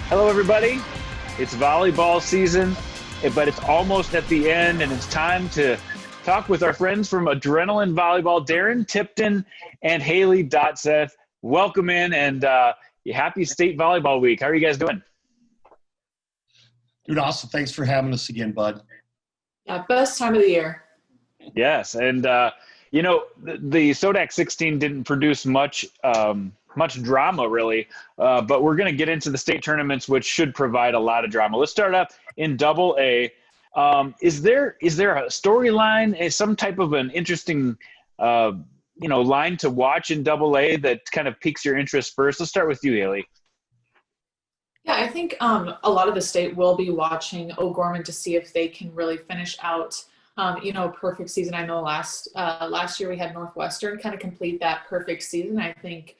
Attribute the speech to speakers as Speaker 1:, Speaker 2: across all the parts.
Speaker 1: Hello, everybody. It's volleyball season, but it's almost at the end, and it's time to talk with our friends from Adrenaline Volleyball, Darren Tipton and Haley Dotseth. Welcome in, and happy State Volleyball Week. How are you guys doing?
Speaker 2: Dude, awesome. Thanks for having us again, bud.
Speaker 3: Yeah, best time of the year.
Speaker 1: Yes, and the Sodak 16 didn't produce much drama really, but we're going to get into the state tournaments, which should provide a lot of drama. Let's start up in Double A. Is there a storyline, some type of an interesting line to watch in Double A that kind of piques your interest first? Let's start with you, Haley.
Speaker 3: Yeah, I think a lot of the state will be watching O'Gorman to see if they can really finish out, a perfect season. I know last year we had Northwestern kind of complete that perfect season. I think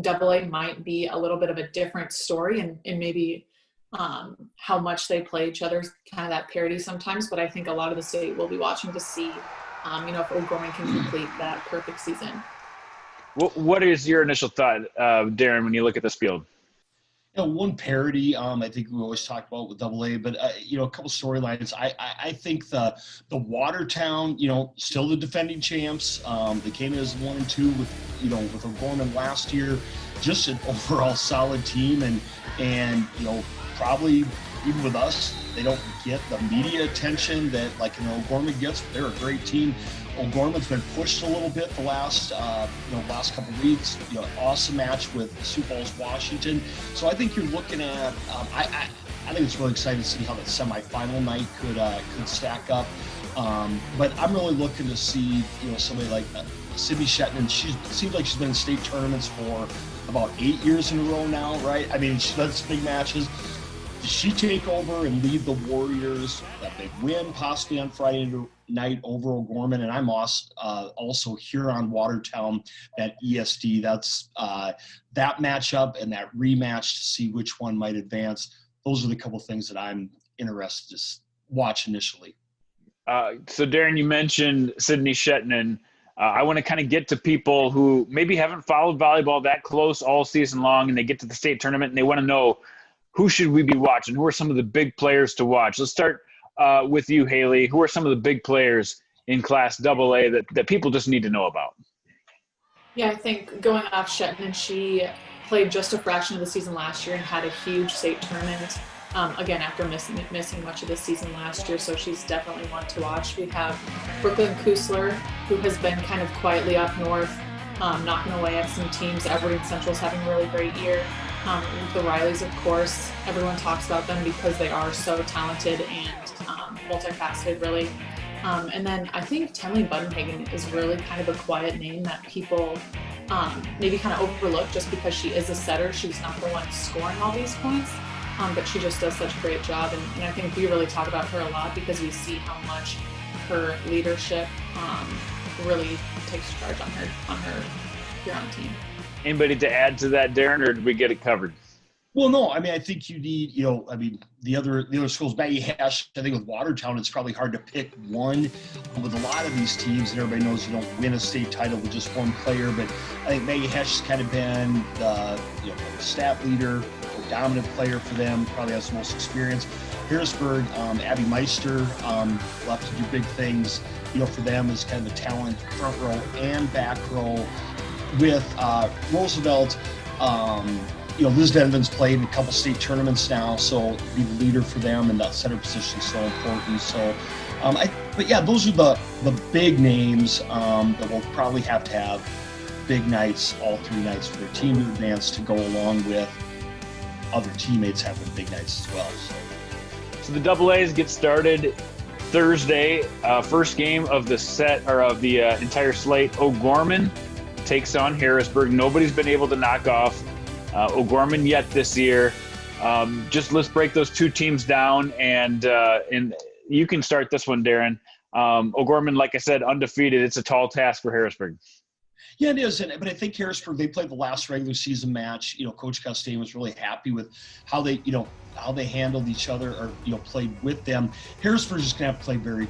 Speaker 3: Double A might be a little bit of a different story and maybe how much they play each other, kind of that parity sometimes. But I think a lot of the state will be watching to see, if O'Gorman can complete that perfect season.
Speaker 1: What is your initial thought, Darren, when you look at this field?
Speaker 2: One parity, I think we always talk about with Double A, but a couple storylines. I think the Watertown, still the defending champs. They came in as 1-2 with O'Gorman last year. Just an overall solid team, and probably even with us, they don't get the media attention that O'Gorman gets. They're a great team. O'Gorman's been pushed a little bit the last couple of weeks. Awesome match with Sioux Falls, Washington. So I think you're looking at. I think it's really exciting to see how the semifinal night could stack up. But I'm really looking to see somebody like Sydney Shetland. She seems like she's been in state tournaments for about 8 years in a row now, right? I mean, she does big matches. Does she take over and lead the Warriors that big win possibly on Friday night over O'Gorman? And I'm also here on Watertown at ESD. That's that matchup and that rematch to see which one might advance. Those are the couple things that I'm interested to watch initially.
Speaker 1: So Darren, you mentioned Sydney Shetland. I want to kind of get to people who maybe haven't followed volleyball that close all season long, and they get to the state tournament and they want to know, who should we be watching? Who are some of the big players to watch? Let's start with you, Haley. Who are some of the big players in Class AA that people just need to know about?
Speaker 3: Yeah, I think going off Shetland, she played just a fraction of the season last year and had a huge state tournament, again, after missing much of the season last year, so she's definitely one to watch. We have Brooklyn Kusler, who has been kind of quietly up north, knocking away at some teams. Aberdeen Central's having a really great year. The Rileys, of course, everyone talks about them because they are so talented and multifaceted, really. And then I think Tenley Budenhagen is really kind of a quiet name that people maybe kind of overlook just because she is a setter. She's not the one scoring all these points, but she just does such a great job. And I think we really talk about her a lot because we see how much her leadership really takes charge on her here on the team.
Speaker 1: Anybody to add to that, Darren, or did we get it covered?
Speaker 2: Well, no, I mean, I think you need, the other schools, Maggie Hash, I think with Watertown, it's probably hard to pick one. With a lot of these teams, and everybody knows you don't win a state title with just one player, but I think Maggie Hash has kind of been the stat leader, the dominant player for them, probably has the most experience. Harrisburg, Abby Meister left to do big things, for them as kind of a talent front row and back row. With Roosevelt, Liz Denvin's played in a couple state tournaments now, so be the leader for them, and that center position is so important. So, those are the big names that will probably have to have big nights, all 3 nights for their team to advance to go along with other teammates having big nights as well.
Speaker 1: So the Double A's get started Thursday. First game of the set or of the entire slate. O'Gorman takes on Harrisburg. Nobody's been able to knock off O'Gorman yet this year. Just let's break those two teams down, and you can start this one, Darren. O'Gorman, like I said, undefeated. It's a tall task for Harrisburg.
Speaker 2: Yeah, it is. But I think Harrisburg, they played the last regular season match. Coach Costain was really happy with how they handled each other or, played with them. Harrisburg is going to have to play very